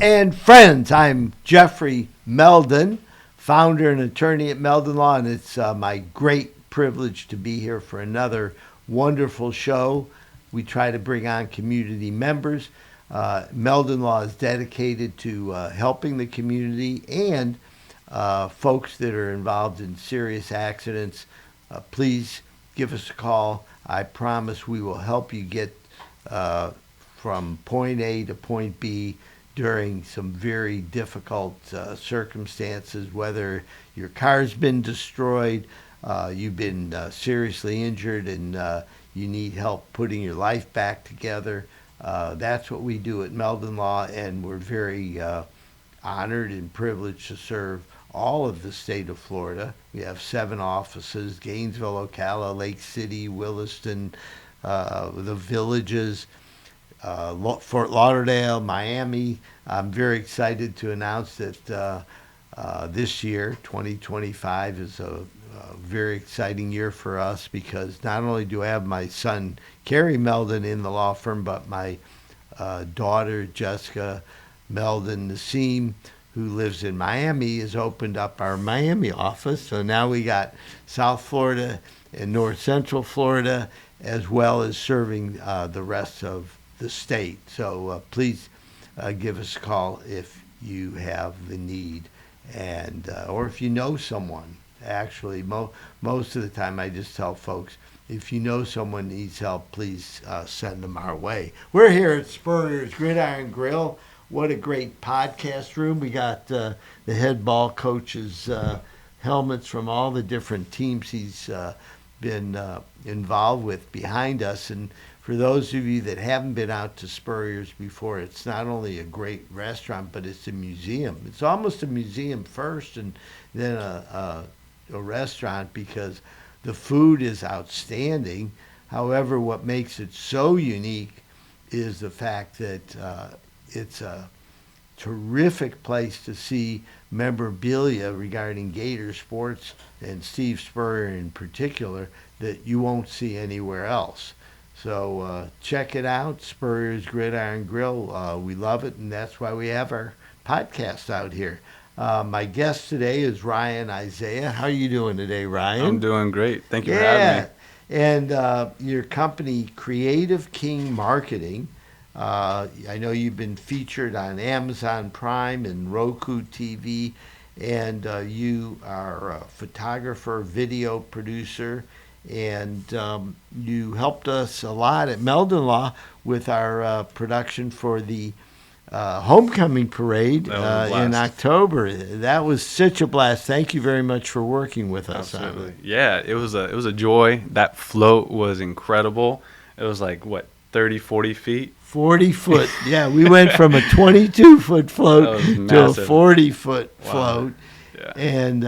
and friends. I'm Jeffrey Meldon, founder and attorney at Meldon Law, and it's my great privilege to be here for another wonderful show. We try to bring on community members. Meldon Law is dedicated to helping the community and folks that are involved in serious accidents. Please give us a call. I promise we will help you get from point A to point B during some very difficult circumstances, whether your car's been destroyed, you've been seriously injured, and you need help putting your life back together. That's what we do at Meldon Law, and we're very honored and privileged to serve all of the state of Florida. We have 7 offices: Gainesville, Ocala, Lake City, Williston, the Villages, Fort Lauderdale, Miami. I'm very excited to announce that this year, 2025, is a very exciting year for us, because not only do I have my son, Kerry Meldon, in the law firm, but my daughter, Jessica Meldon Nassim, who lives in Miami, has opened up our Miami office. So now we got South Florida and North Central Florida, as well as serving the rest of the state. So please give us a call if you have the need, and or if you know someone. Actually, most of the time I just tell folks, if you know someone needs help, please send them our way. We're here at Spurrier's Gridiron Grill. What a great podcast room. We got the head ball coach's helmets from all the different teams he's been involved with behind us. And for those of you that haven't been out to Spurrier's before, it's not only a great restaurant, but it's a museum. It's almost a museum first and then a restaurant, because the food is outstanding. However, what makes it so unique is the fact that it's a terrific place to see memorabilia regarding Gator sports and Steve Spurrier in particular that you won't see anywhere else. So check it out, Spurrier's Gridiron Grill. We love it, and that's why we have our podcast out here. My guest today is Ryan Isaiah. How are you doing today, Ryan? I'm doing great. Thank you for having me. And your company, Creative King Marketing, I know you've been featured on Amazon Prime and Roku TV, and you are a photographer, video producer, and you helped us a lot at Meldon Law with our production for the homecoming parade in October. That was such a blast. Thank you very much for working with us. Absolutely. Yeah, it was a joy. That float was incredible. It was like, what, 30, 40 feet? 40 foot. Yeah, we went from a 22-foot float to a 40-foot float. Yeah. And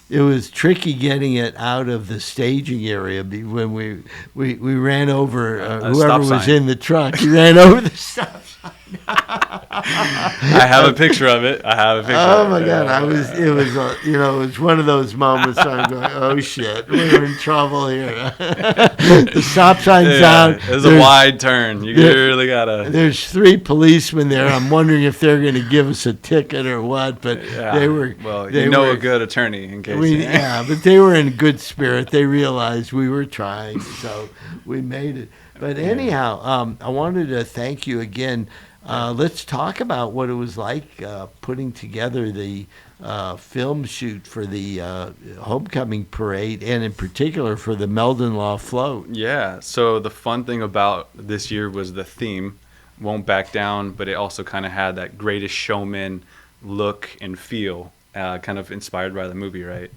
it was tricky getting it out of the staging area when we ran over whoever was in the truck. He ran over the stop sign. I have a picture of it. Oh my God! It was one of those moments where I'm going, oh shit, we're in trouble here. The stop sign's out. It was a wide turn. You really gotta. There's 3 policemen there. I'm wondering if they're going to give us a ticket or what. But they were. Well, a good attorney in case. But they were in good spirit. They realized we were trying, so we made it. But anyhow, I wanted to thank you again. Let's talk about what it was like putting together the film shoot for the homecoming parade, and in particular for the Meldon Law float. Yeah, so the fun thing about this year was the theme, Won't Back Down, but it also kind of had that Greatest Showman look and feel, kind of inspired by the movie, right?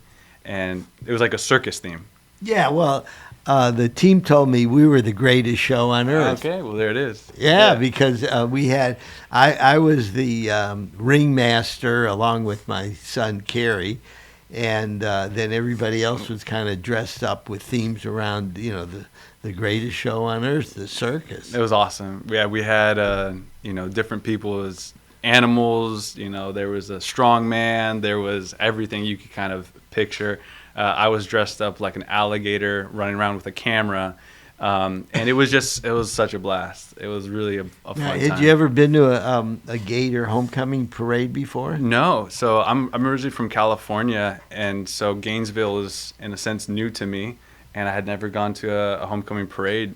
And it was like a circus theme. Yeah, well, the team told me we were the greatest show on earth. Okay, well, there it is. Yeah, because we had, I was the ringmaster along with my son, Kerry, and then everybody else was kind of dressed up with themes around, the greatest show on earth, the circus. It was awesome. Yeah, we had, different people as animals. There was a strong man. There was everything you could kind of picture. I was dressed up like an alligator running around with a camera. And it was such a blast. It was really a fun Now, time. had you ever been to a Gator homecoming parade before? No. So I'm originally from California, and so Gainesville is in a sense new to me, and I had never gone to a homecoming parade.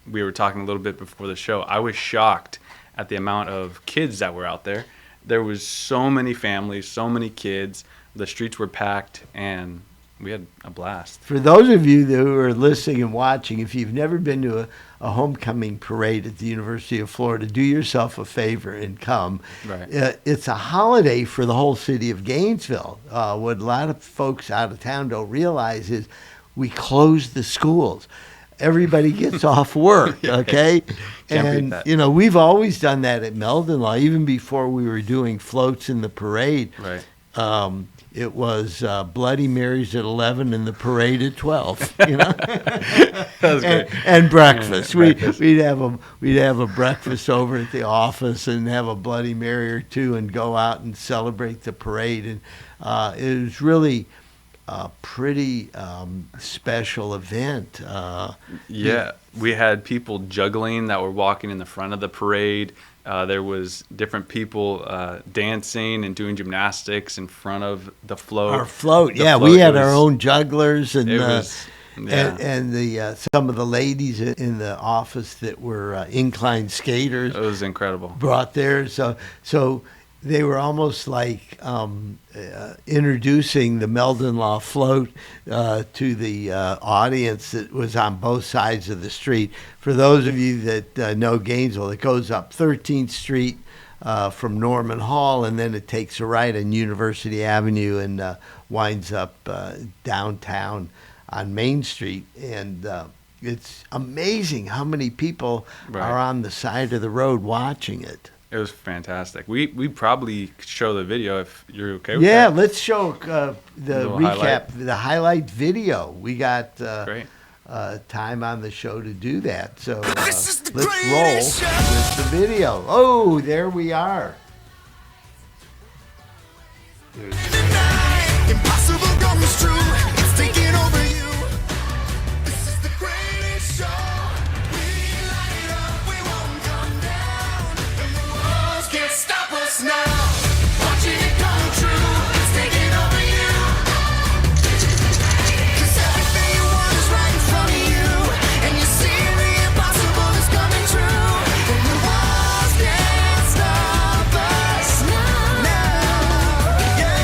We were talking a little bit before the show. I was shocked at the amount of kids that were out there. There was so many families, so many kids. The streets were packed, and we had a blast. For those of you who are listening and watching, if you've never been to a homecoming parade at the University of Florida, do yourself a favor and come. Right. It's a holiday for the whole city of Gainesville. What a lot of folks out of town don't realize is we close the schools. Everybody gets off work, okay? Can't beat that. We've always done that at Meldon Law, even before we were doing floats in the parade. Right. It was Bloody Marys at 11 and the parade at 12. That was great. And breakfast. Yeah, breakfast. We'd have a breakfast over at the office and have a Bloody Mary or two and go out and celebrate the parade. And it was really a pretty special event. Yeah, we had people juggling that were walking in the front of the parade. There was different people dancing and doing gymnastics in front of the float. Our float, we had our own jugglers and some of the ladies in the office that were incline skaters. It was incredible. Brought theirs, so they were almost like introducing the Meldon Law float to the audience that was on both sides of the street. For those of you that know Gainesville, it goes up 13th Street from Norman Hall, and then it takes a right on University Avenue and winds up downtown on Main Street. And it's amazing how many people are on the side of the road watching it. It was fantastic. We probably could show the video if you're okay with that. Yeah, let's show the recap, highlight. the highlight video. We got Great. time on the show to do that. So This is the let's roll greatest show. with the video. Oh, there we are. Impossible comes true. It's taking over you. This is the greatest show. We light it up. We won't come down. And the walls can't stop us now. Watching it come true. It's taking over you. 'Cause everything you want is right in front of you. And you see the impossible is coming true. And the walls can't stop us now. Yeah.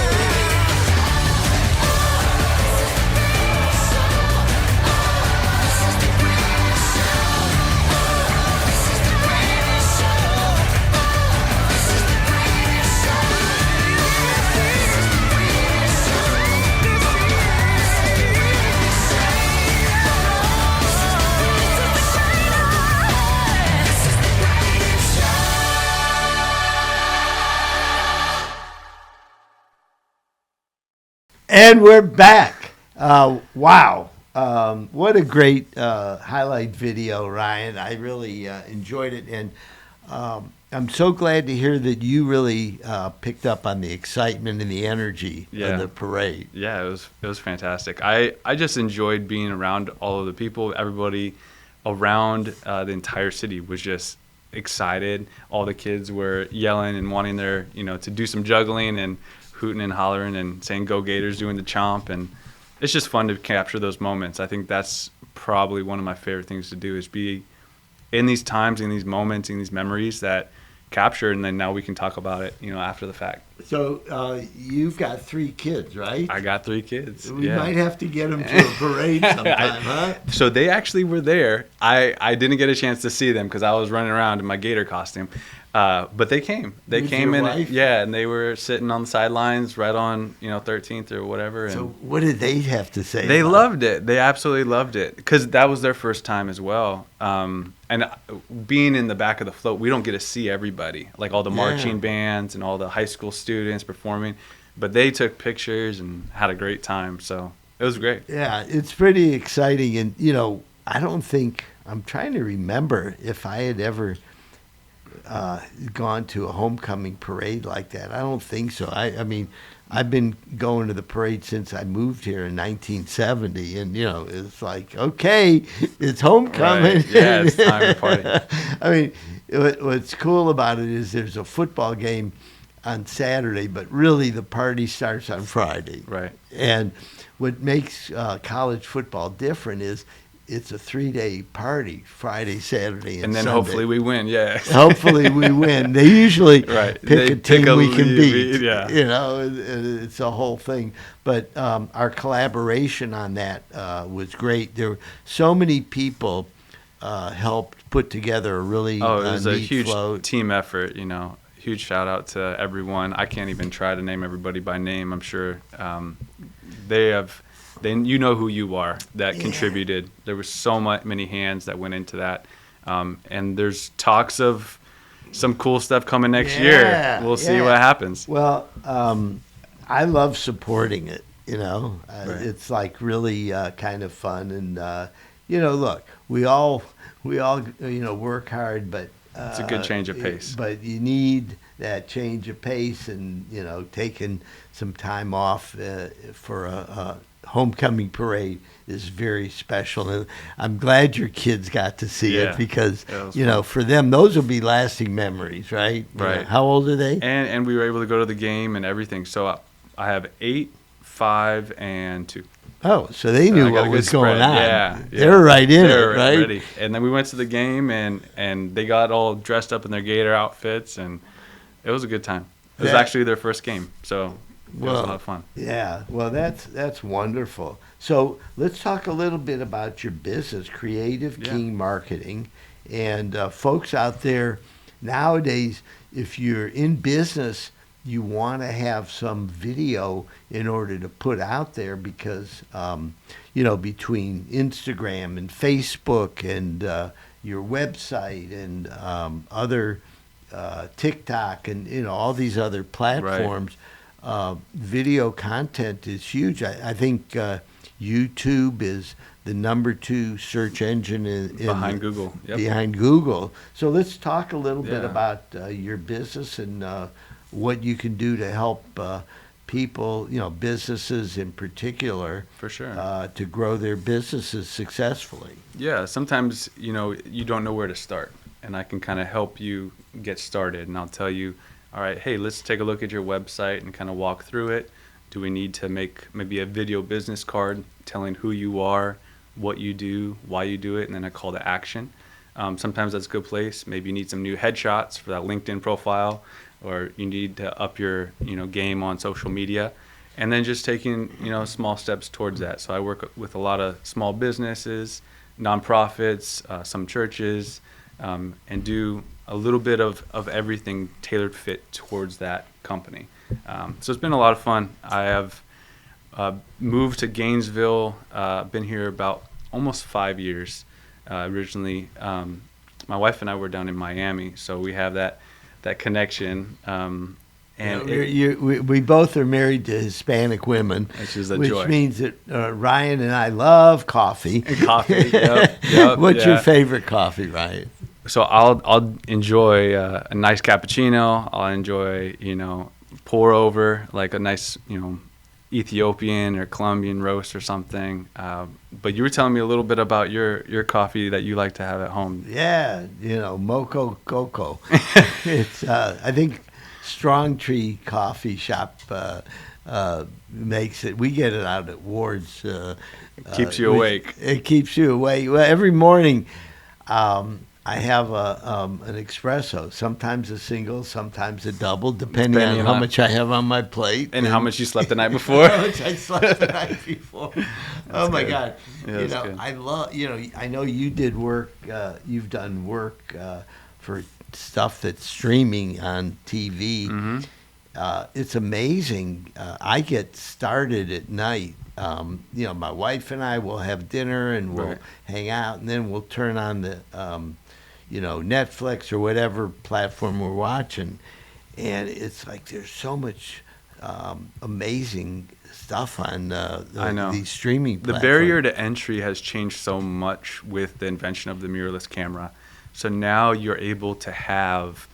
And we're back. Wow. What a great highlight video, Ryan. I really enjoyed it. And I'm so glad to hear that you really picked up on the excitement and the energy of the parade. Yeah, it was fantastic. I just enjoyed being around all of the people. Everybody around the entire city was just excited. All the kids were yelling and wanting their, to do some juggling and hooting and hollering and saying "Go Gators," doing the chomp, and it's just fun to capture those moments. I think that's probably one of my favorite things to do is be in these times, in these moments, in these memories that capture, and then now we can talk about it, after the fact. So you've got 3 kids, right? I got 3 kids. We might have to get them to a parade sometime, huh? So they actually were there. I didn't get a chance to see them because I was running around in my Gator costume. But they came. They With came your in. wife? Yeah, and they were sitting on the sidelines right on 13th or whatever. And So what did they have to say? they about loved it. They absolutely loved it because that was their first time as well. And being in the back of the float, we don't get to see everybody, like all the marching bands and all the high school students performing. But they took pictures and had a great time. So it was great. Yeah, it's pretty exciting. And, I'm trying to remember if I had ever gone to a homecoming parade like that? I don't think so. I mean, I've been going to the parade since I moved here in 1970, and it's like, okay, it's homecoming. Right. Yeah, it's time to party. I mean, what's cool about it is there's a football game on Saturday, but really the party starts on Friday. Right. And what makes college football different is it's a 3-day party, Friday, Saturday, and then Sunday. hopefully we win, yeah. Hopefully we win. They usually Right. pick They a pick team a we can beat. yeah. And it's a whole thing. But our collaboration on that was great. There were so many people helped put together a really It was a neat huge float. team effort, Huge shout out to everyone. I can't even try to name everybody by name. I'm sure you know who you are that contributed. There was so many hands that went into that. And there's talks of some cool stuff coming next year. We'll see what happens. Well, I love supporting it. Right. It's like really kind of fun. And look, we all work hard, but It's a good change of pace. But you need that change of pace, and taking some time off for a homecoming parade is very special. And I'm glad your kids got to see it, because for them those will be lasting memories, right? Right. How old are they? And we were able to go to the game and everything. So I have 8, 5, and 2. Oh, so they knew I got what a was good going spread. on. Yeah. They were right in They it, were right? ready. And then we went to the game, and they got all dressed up in their Gator outfits, and it was a good time. It was actually their first game, so it was a lot of fun. Yeah, well, that's wonderful. So let's talk a little bit about your business, Creative King Marketing. And folks out there nowadays, if you're in business, you want to have some video in order to put out there, because between Instagram and Facebook and your website and other TikTok and all these other platforms, video content is huge. I think YouTube is the number 2 search engine Behind Google. Yep. Behind Google. So let's talk a little bit Yeah. about your business and what you can do to help people, businesses in particular, For sure. to grow their businesses successfully. Yeah, sometimes, you don't know where to start, and I can kind of help you get started, and I'll tell you, all right, hey, let's take a look at your website and kind of walk through it. Do we need to make maybe a video business card telling who you are, what you do, why you do it, and then a call to action? Sometimes that's a good place. Maybe you need some new headshots for that LinkedIn profile, or you need to up your game on social media, and then just taking small steps towards that. So I work with a lot of small businesses, nonprofits, some churches, and do a little bit of everything tailored fit towards that company. So it's been a lot of fun. I have moved to Gainesville, been here about almost 5 years. Originally, my wife and I were down in Miami, so we have that connection. And we both are married to Hispanic women, which is a which joy. means that Ryan and I love coffee. And coffee. Yep, What's your favorite coffee, Ryan? So I'll enjoy a nice cappuccino. I'll enjoy pour over like a nice Ethiopian or Colombian roast or something. But you were telling me a little bit about your coffee that you like to have at home. Yeah, Mocha Coco. It's I think Strong Tree Coffee Shop makes it. We get it out at Ward's. Keeps you awake. It keeps you awake. Well, every morning, I have an espresso. Sometimes a single, sometimes a double, depending on how much I have on my plate and how much you slept the night before. How much I slept the night before. Oh my God! Yeah, good. I love. I know you did work. You've done work for stuff that's streaming on TV. Mm-hmm. It's amazing. I get started at night. My wife and I will have dinner and we'll hang out, and then we'll turn on the, Netflix or whatever platform we're watching, and it's like there's so much amazing stuff on I know. these streaming platforms. The barrier to entry has changed so much with the invention of the mirrorless camera. So now you're able to have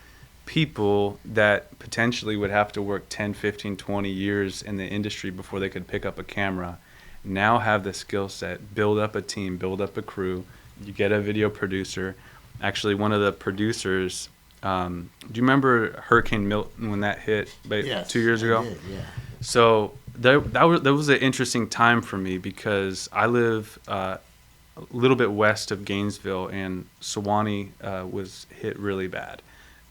people that potentially would have to work 10, 15, 20 years in the industry before they could pick up a camera now have the skill set, build up a team, build up a crew. You get a video producer. Actually, one of the producers, do you remember Hurricane Milton when that hit Yes, 2 years ago? I did, yeah. So that was an interesting time for me because I live a little bit west of Gainesville, and Sewanee was hit really bad.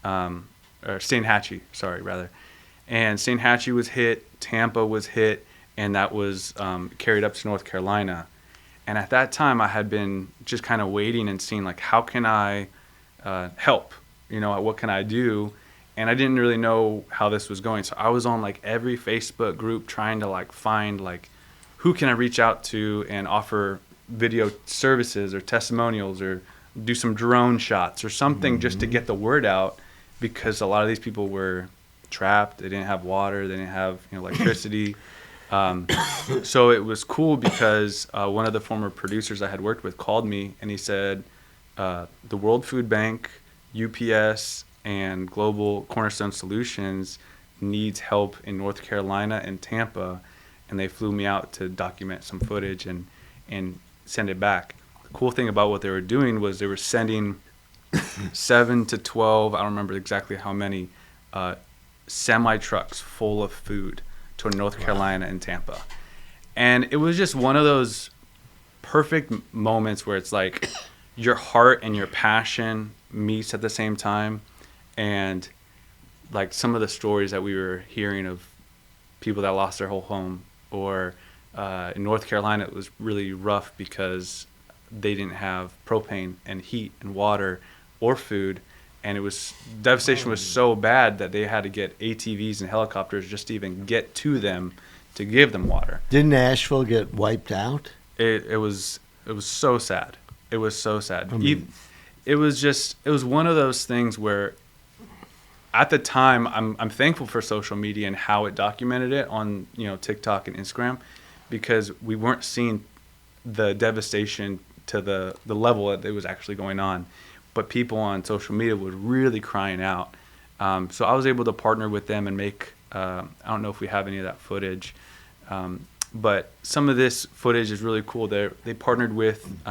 Or Steinhatchee, sorry, rather. And Steinhatchee was hit, Tampa was hit, and that was carried up to North Carolina. And at that time, I had been just kind of waiting and seeing, like, how can I help? You know, what can I do? And I didn't really know how this was going. So I was on, like, every Facebook group trying to, like, find, like, who can I reach out to and offer video services or testimonials or do some drone shots or something just to get the word out, because a lot of these people were trapped. They didn't have water. They didn't have, electricity. So it was cool because one of the former producers I had worked with called me and he said, the World Food Bank, UPS, and Global Cornerstone Solutions needs help in North Carolina and Tampa, and they flew me out to document some footage and send it back. The cool thing about what they were doing was they were sending 7 to 12, I don't remember exactly how many, semi-trucks full of food to North Carolina and Tampa. And it was just one of those perfect moments where it's like your heart and your passion meets at the same time. And like some of the stories that we were hearing of people that lost their whole home, or in North Carolina it was really rough because they didn't have propane and heat and water or food, and it was devastation was so bad that they had to get ATVs and helicopters just to even get to them to give them water. Didn't Asheville get wiped out? It was so sad. It was so sad. It was one of those things where at the time I'm thankful for social media and how it documented it on TikTok and Instagram, because we weren't seeing the devastation to the level that it was actually going on. But people on social media were really crying out. So I was able to partner with them and make, I don't know if we have any of that footage, but some of this footage is really cool. They partnered with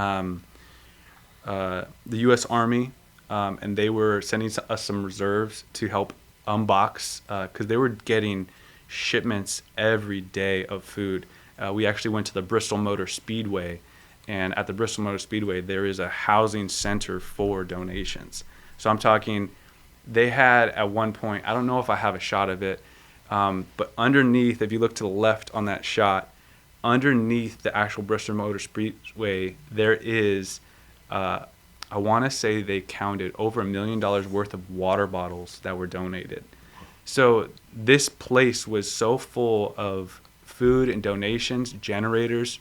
the U.S. Army, and they were sending us some reserves to help unbox, because they were getting shipments every day of food. We actually went to the Bristol Motor Speedway, and at the Bristol Motor Speedway, there is a housing center for donations. So I'm talking, they had at one point, I don't know if I have a shot of it, but underneath, if you look to the left on that shot, underneath the actual Bristol Motor Speedway, there is, I want to say they counted over $1 million worth of water bottles that were donated. So this place was so full of food and donations, generators,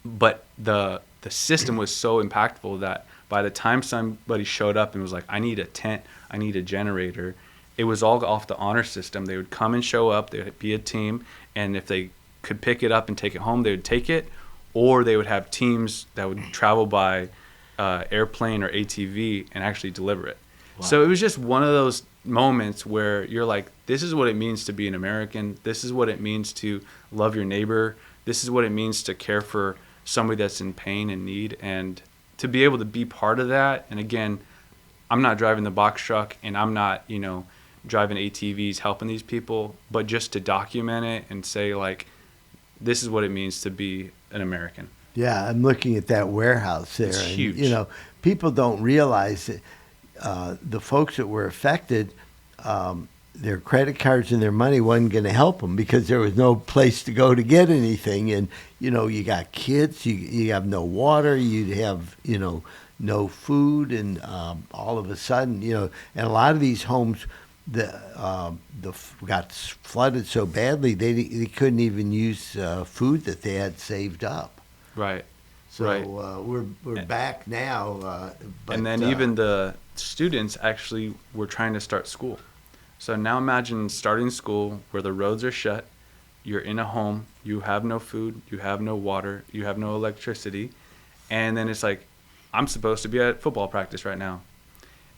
but the system was so impactful that by the time somebody showed up and was like, I need a tent, I need a generator, it was all off the honor system. They would come and show up, they would be a team, and if they could pick it up and take it home, they would take it, or they would have teams that would travel by airplane or ATV and actually deliver it. Wow. So it was just one of those moments where you're like, this is what it means to be an American. This is what it means to love your neighbor. This is what it means to care for somebody that's in pain and need, and to be able to be part of that. And again, I'm not driving the box truck and I'm not, driving ATVs helping these people, but just to document it and say, like, this is what it means to be an American. Yeah, I'm looking at that warehouse there. It's and, huge. People don't realize that the folks that were affected, their credit cards and their money wasn't going to help them because there was no place to go to get anything. And, you got kids, you have no water, you have, no food. And all of a sudden, and a lot of these homes got flooded so badly, they couldn't even use food that they had saved up. Right. So right. We're back now. But, and then even the students actually were trying to start school. So now imagine starting school where the roads are shut, you're in a home, you have no food, you have no water, you have no electricity, and then it's like, I'm supposed to be at football practice right now.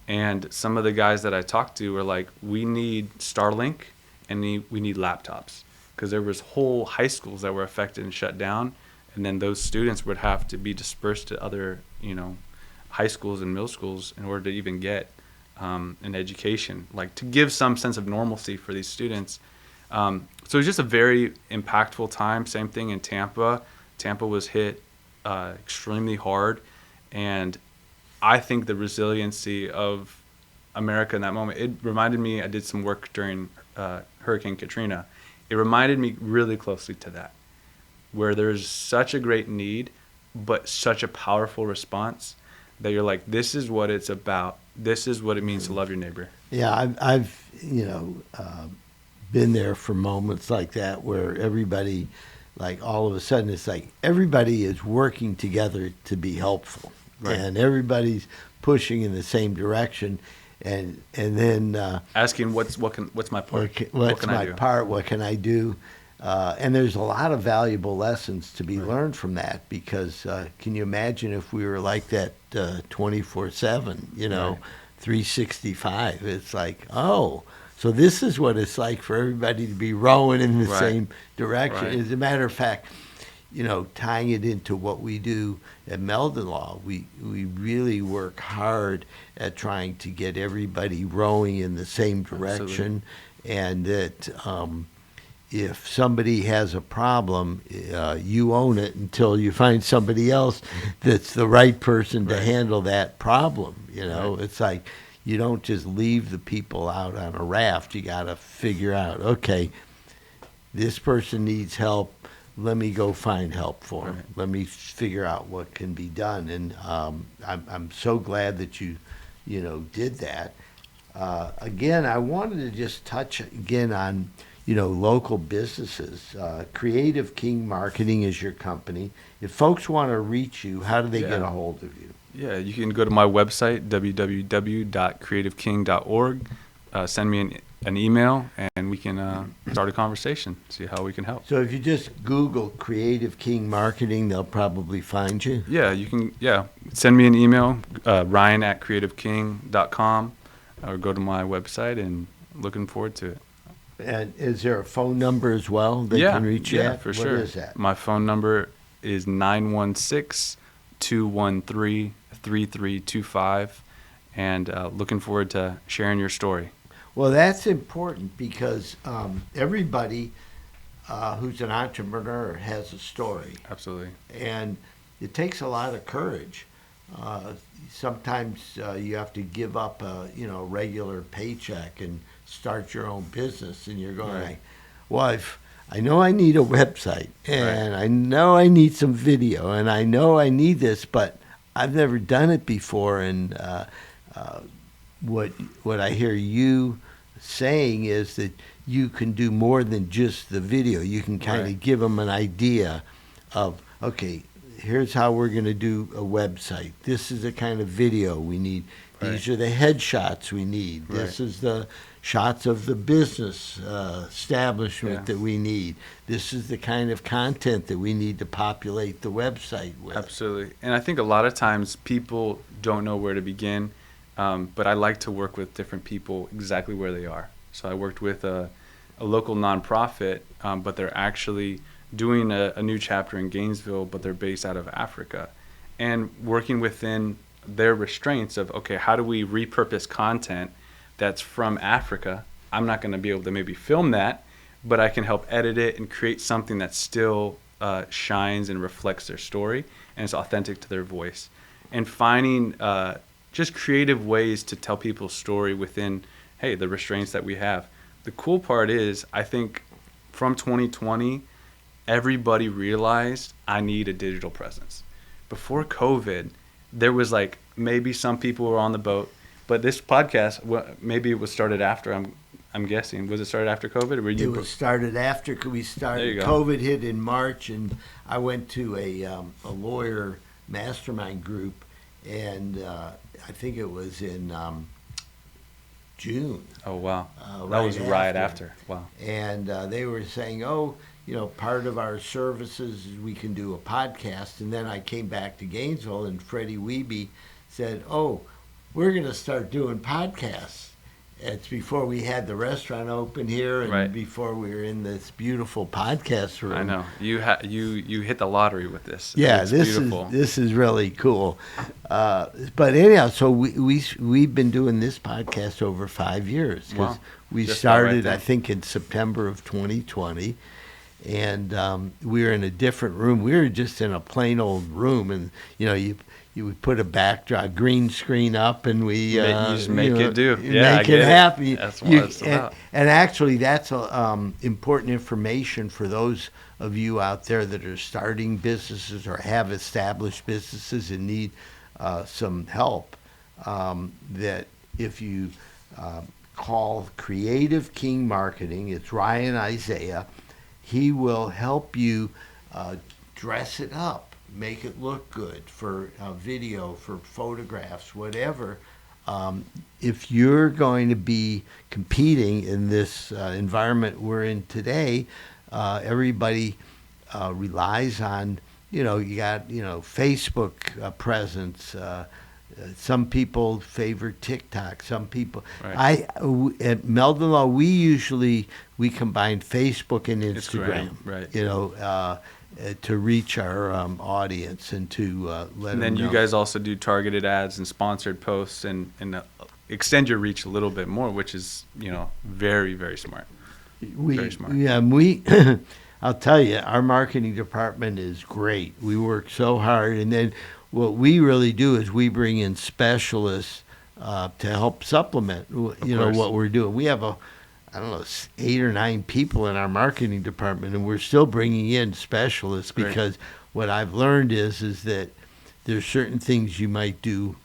And some of the guys that I talked to were like, we need Starlink and we need laptops, because there was whole high schools that were affected and shut down, and then those students would have to be dispersed to other, high schools and middle schools in order to even get an education, like to give some sense of normalcy for these students. So it was just a very impactful time. Same thing in Tampa. Tampa was hit extremely hard, and I think the resiliency of America in that moment, it reminded me, I did some work during Hurricane Katrina. It reminded me really closely to that, where there's such a great need, but such a powerful response that you're like, this is what it's about. This is what it means to love your neighbor. Yeah, I've been there for moments like that where everybody, like all of a sudden, it's like everybody is working together to be helpful, Right. and everybody's pushing in the same direction, and then Asking what's my part? what's What can I my do? part? What can I do? And there's a lot of valuable lessons to be learned from that, because can you imagine if we were like that 24/7, Right. 365? It's like, oh, so this is what it's like for everybody to be rowing in the Right. same direction. Right. As a matter of fact, tying it into what we do at Meldon Law, we really work hard at trying to get everybody rowing in the same direction, and that if somebody has a problem, you own it until you find somebody else that's the right person to Right. handle that problem. Right. It's like you don't just leave the people out on a raft. You got to figure out, okay, this person needs help. Let me go find help for them. Right. Let me figure out what can be done. And I'm so glad that you did that. Again, I wanted to just touch again on local businesses. Creative King Marketing is your company. If folks want to reach you, how do they get Yeah. a hold of you? Yeah, you can go to my website, www.creativeking.org. Send me an email, and we can start a conversation, see how we can help. So if you just Google Creative King Marketing, they'll probably find you. Yeah, you can. Yeah, send me an email, ryan@creativeking.com, or go to my website, and looking forward to it. And is there a phone number as well they can reach you yeah, at? for sure. What is that? My phone number is 916-213-3325, and looking forward to sharing your story. Well, that's important because everybody who's an entrepreneur has a story, Absolutely. and it takes a lot of courage. Sometimes you have to give up a regular paycheck and start your own business, and you're going, Right. well, I know I need a website, and I know I need some video, and I know I need this, but I've never done it before. And what I hear you saying is that you can do more than just the video. You can kind of Right. give them an idea of, okay, here's how we're going to do a website. This is the kind of video we need. These Right. are the headshots we need. This is the shots of the business establishment Yeah. that we need. This is the kind of content that we need to populate the website with. Absolutely. And I think a lot of times people don't know where to begin, but I like to work with different people exactly where they are. So I worked with a local nonprofit, but they're actually doing a new chapter in Gainesville, but they're based out of Africa. And working within their restraints of, okay, how do we repurpose content that's from Africa? I'm not going to be able to maybe film that, but I can help edit it and create something that still shines and reflects their story and is authentic to their voice. And finding just creative ways to tell people's story within, hey, the restraints that we have. The cool part is, I think from 2020, everybody realized I need a digital presence. Before COVID, there was like maybe some people were on the boat, but this podcast, maybe it was started after. I'm guessing. Was it started after COVID? Or were you? It was started after we started. There you go. COVID hit in March, and I went to a lawyer mastermind group, and I think it was in June. Oh wow, that right was right after. after. Wow. And they were saying, part of our services is we can do a podcast. And then I came back to Gainesville, and Freddie Wiebe said, we're going to start doing podcasts. It's before we had the restaurant open here, and Right. before we were in this beautiful podcast room. I know you hit the lottery with this. Yeah, It's this beautiful. is really cool. But anyhow, so we've been doing this podcast over 5 years. 'Cause Wow. we Just about right started, then. I think, in September of 2020, and we were in a different room. We were just in a plain old room, and you would put a backdrop, green screen up, and we You just make it do. you Yeah, I make get it it. happen. That's what it's about. And actually, that's important information for those of you out there that are starting businesses or have established businesses and need some help. That if you call Creative King Marketing, it's Ryan Isaiah. He will help you dress it up, make it look good for video, for photographs, whatever. If you're going to be competing in this environment we're in today, everybody relies on, you got, Facebook presence. Some people favor TikTok. Some people. Right. At Meldon Law, we combine Facebook and Instagram. Right. To reach our audience and to let them know. And then you guys also do targeted ads and sponsored posts and extend your reach a little bit more, which is very, very smart. Very smart. Yeah, I'll tell you, our marketing department is great. We work so hard, and then what we really do is we bring in specialists to help supplement, course. what we're doing. We have 8 or 9 people in our marketing department, and we're still bringing in specialists Great. because what I've learned is that there's certain things you might do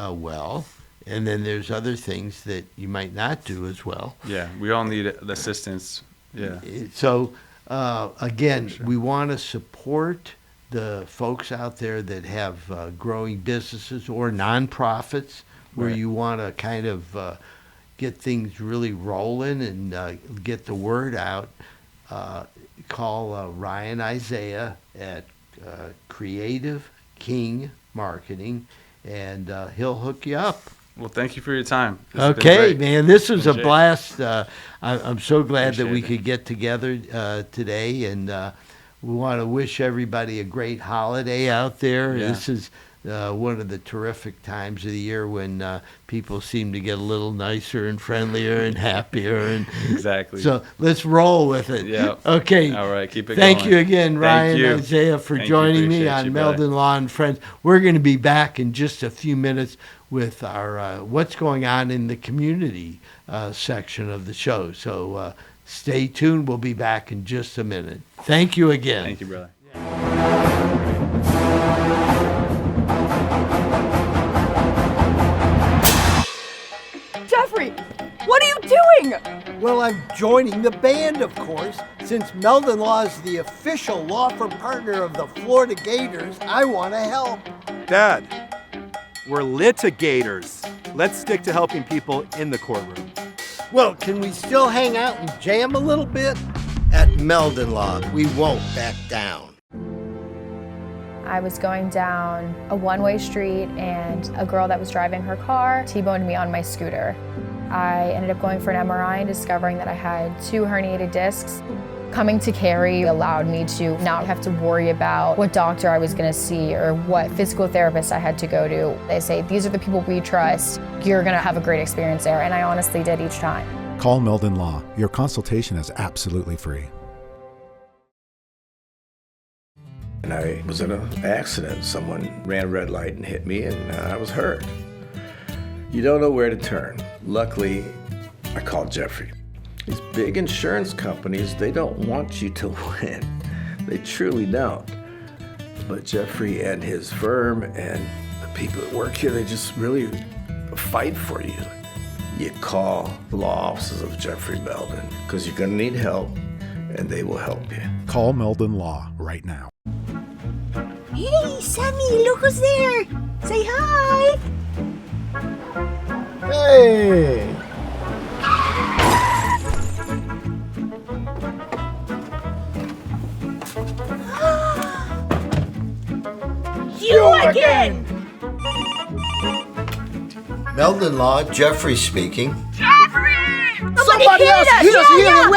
well, and then there's other things that you might not do as well. Yeah, we all need assistance. Yeah. So, again, Sure. we want to support the folks out there that have growing businesses or nonprofits where Right. you want to kind of get things really rolling and get the word out. Call Ryan Isaiah at Creative King Marketing, and he'll hook you up. Well, thank you for your time. This has been Okay, great. man, this was a Appreciate it. blast. I'm so glad that we Appreciate it. could get together today, and we want to wish everybody a great holiday out there. Yeah. This is one of the terrific times of the year when people seem to get a little nicer and friendlier and happier. And Exactly. so let's roll with it. Yeah. Okay. All right, keep it Thank going. you again, Ryan you. Isaiah, for Thank you. joining me Appreciate on you, brother. Meldon Law and Friends. We're going to be back in just a few minutes with our what's going on in the community section of the show. So stay tuned. We'll be back in just a minute. Thank you again. Thank you, brother. Jeffrey, what are you doing? Well, I'm joining the band, of course. Since Meldon Law is the official law firm partner of the Florida Gators, I want to help. Dad, we're litigators. Let's stick to helping people in the courtroom. Well, can we still hang out and jam a little bit? At Meldon Law, we won't back down. I was going down a one-way street and a girl that was driving her car T-boned me on my scooter. I ended up going for an MRI and discovering that I had 2 herniated discs. Coming to Cary allowed me to not have to worry about what doctor I was gonna see or what physical therapist I had to go to. They say, these are the people we trust. You're gonna have a great experience there, and I honestly did each time. Call Meldon Law. Your consultation is absolutely free. And I was in an accident. Someone ran a red light and hit me, and I was hurt. You don't know where to turn. Luckily, I called Jeffrey. These big insurance companies, they don't want you to win. They truly don't. But Jeffrey and his firm and the people that work here, they just really fight for you. You call the law offices of Jeffrey Meldon, because you're going to need help, and they will help you. Call Meldon Law right now. Hey, Sammy, look who's there. Say hi. Hey! You again. Meldon Law, Jeffrey speaking. Somebody else hit us here.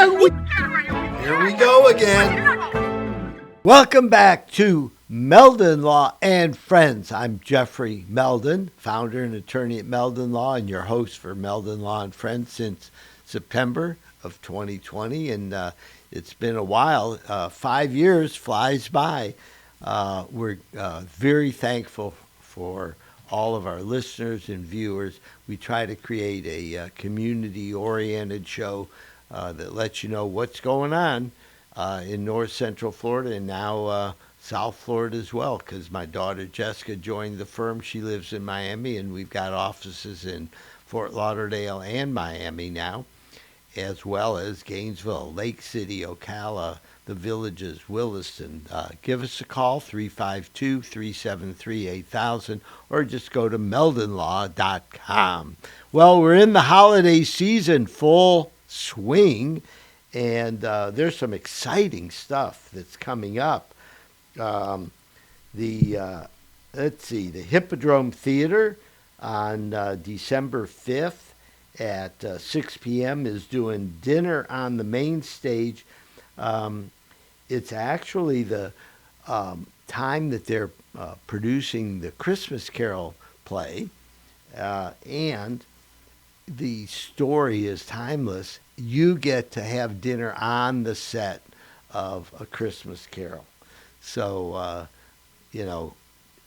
Here we go again. Welcome back to Meldon Law and Friends. I'm Jeffrey Meldon, founder and attorney at Meldon Law, and your host for Meldon Law and Friends since September of 2020. And it's been a while. 5 years flies by. We're very thankful for all of our listeners and viewers. We try to create a community-oriented show that lets you know what's going on in North Central Florida and now South Florida as well, because my daughter Jessica joined the firm. She lives in Miami, and we've got offices in Fort Lauderdale and Miami now, as well as Gainesville, Lake City, Ocala, the Villages, Williston. Give us a call, 352-373-8000, or just go to meldonlaw.com. Well, we're in the holiday season, full swing, and there's some exciting stuff that's coming up. The Hippodrome Theater on December 5th at 6 p.m. is doing Dinner on the Main Stage. It's actually the time that they're producing the Christmas Carol play, and the story is timeless. You get to have dinner on the set of A Christmas Carol. So,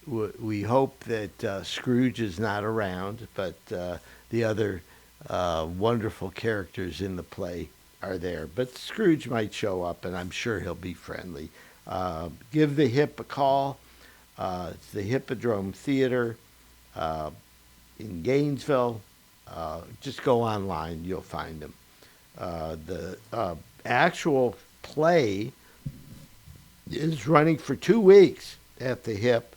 we hope that Scrooge is not around, but the other wonderful characters in the play are there. But Scrooge might show up, and I'm sure he'll be friendly. Give the Hip a call. It's the Hippodrome Theater in Gainesville. Just go online. You'll find them. The actual play is running for 2 weeks at the Hip,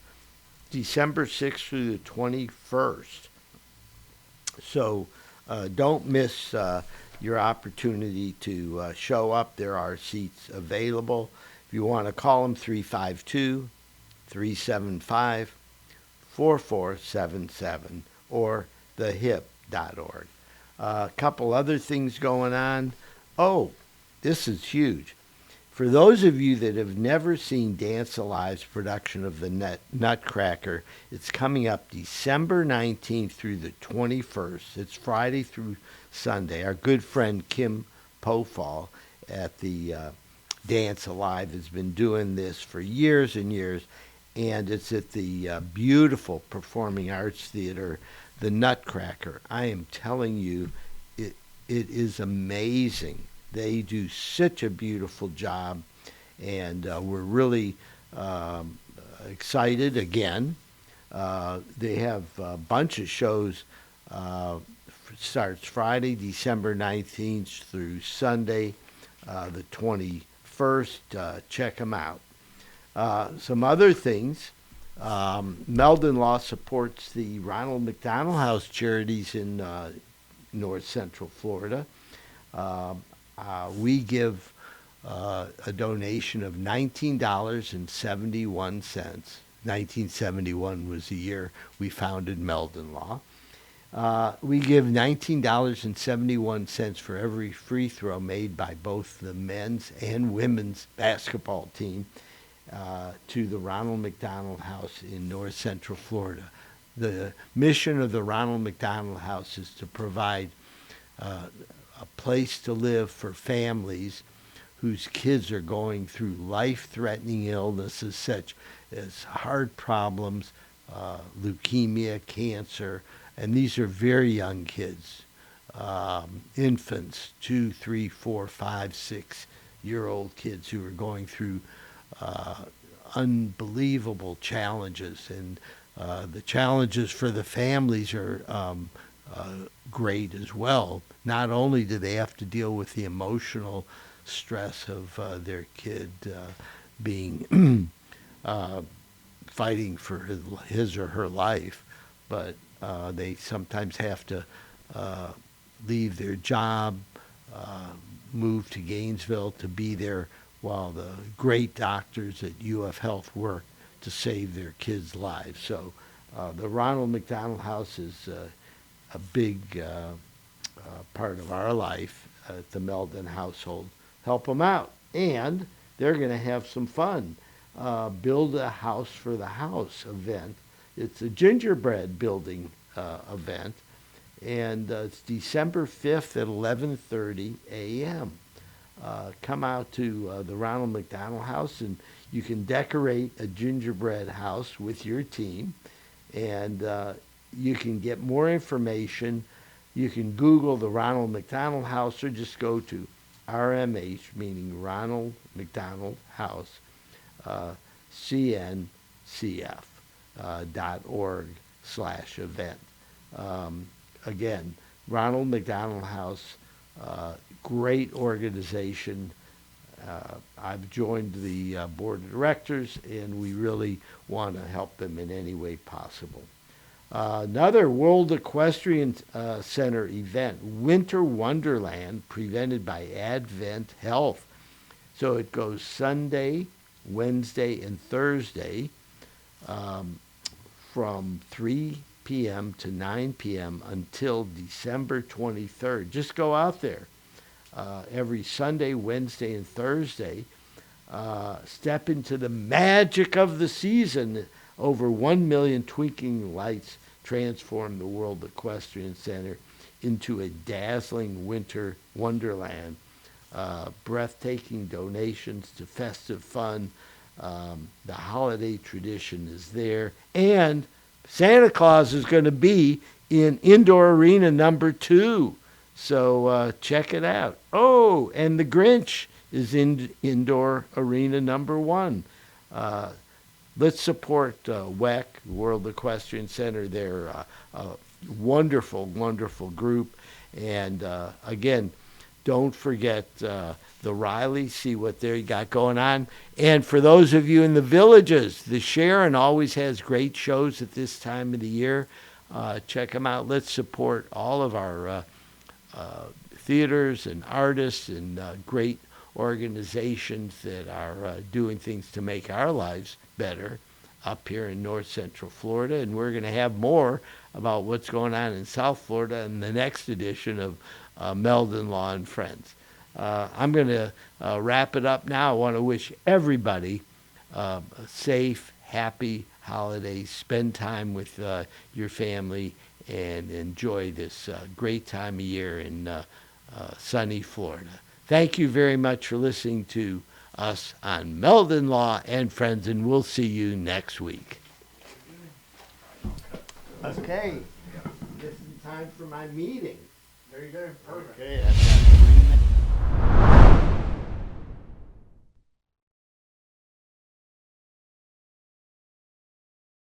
December 6th through the 21st. So don't miss your opportunity to show up. There are seats available. If you want to call them, 352-375-4477 or thehip.org. A couple other things going on. Oh, this is huge. For those of you that have never seen Dance Alive's production of the Nutcracker, it's coming up December 19th through the 21st. It's Friday through Sunday. Our good friend Kim Pofall at the Dance Alive has been doing this for years and years, and it's at the beautiful Performing Arts Theater, the Nutcracker. I am telling you, it is amazing. They do such a beautiful job, and we're really excited again. They have a bunch of shows. Starts Friday, December 19th through Sunday, the 21st. Check them out. Some other things. Meldon Law supports the Ronald McDonald House charities in North Central Florida. We give a donation of $19.71. 1971 was the year we founded Meldon Law. We give $19.71 for every free throw made by both the men's and women's basketball team to the Ronald McDonald House in North Central Florida. The mission of the Ronald McDonald House is to provide a place to live for families whose kids are going through life-threatening illnesses such as heart problems, leukemia, cancer, and these are very young kids, infants, 2, 3, 4, 5, 6-year-old kids who are going through unbelievable challenges. And the challenges for the families are great as well. Not only do they have to deal with the emotional stress of their kid being fighting for his or her life, but they sometimes have to leave their job, move to Gainesville to be there while the great doctors at UF Health work to save their kids' lives. So the Ronald McDonald House is a big part of our life at the Meldon household. Help them out. And they're going to have some fun. Build a House for the House event. It's a gingerbread building event. And it's December 5th at 11:30 a.m. Come out to the Ronald McDonald House, and you can decorate a gingerbread house with your team. And you can get more information. You can Google the Ronald McDonald House, or just go to RMH, meaning Ronald McDonald House, cncf.org/event. Again, Ronald McDonald House, great organization. I've joined the board of directors, and we really want to help them in any way possible. Another World Equestrian Center event, Winter Wonderland, presented by Advent Health. So it goes Sunday, Wednesday, and Thursday from 3 p.m. to 9 p.m. until December 23rd. Just go out there every Sunday, Wednesday, and Thursday. Step into the magic of the season. Over 1 million twinkling lights transform the World Equestrian Center into a dazzling winter wonderland. Breathtaking donations to festive fun. The holiday tradition is there. And Santa Claus is going to be in Indoor Arena number 2. So check it out. Oh, and the Grinch is in Indoor Arena number 1. Let's support WEC, World Equestrian Center. They're a wonderful, wonderful group. And again, don't forget the Riley, see what they got going on. And for those of you in the villages, the Sharon always has great shows at this time of the year. Check them out. Let's support all of our theaters and artists and great organizations that are doing things to make our lives better up here in North Central Florida. And we're going to have more about what's going on in South Florida in the next edition of Meldon Law and Friends. I'm going to wrap it up now. I want to wish everybody a safe, happy holidays. Spend time with your family and enjoy this great time of year in sunny Florida. Thank you very much for listening to us on Meldon Law and Friends, and we'll see you next week. Okay, this is the time for my meeting. There you go. Perfect. Okay, I've got 3 minutes.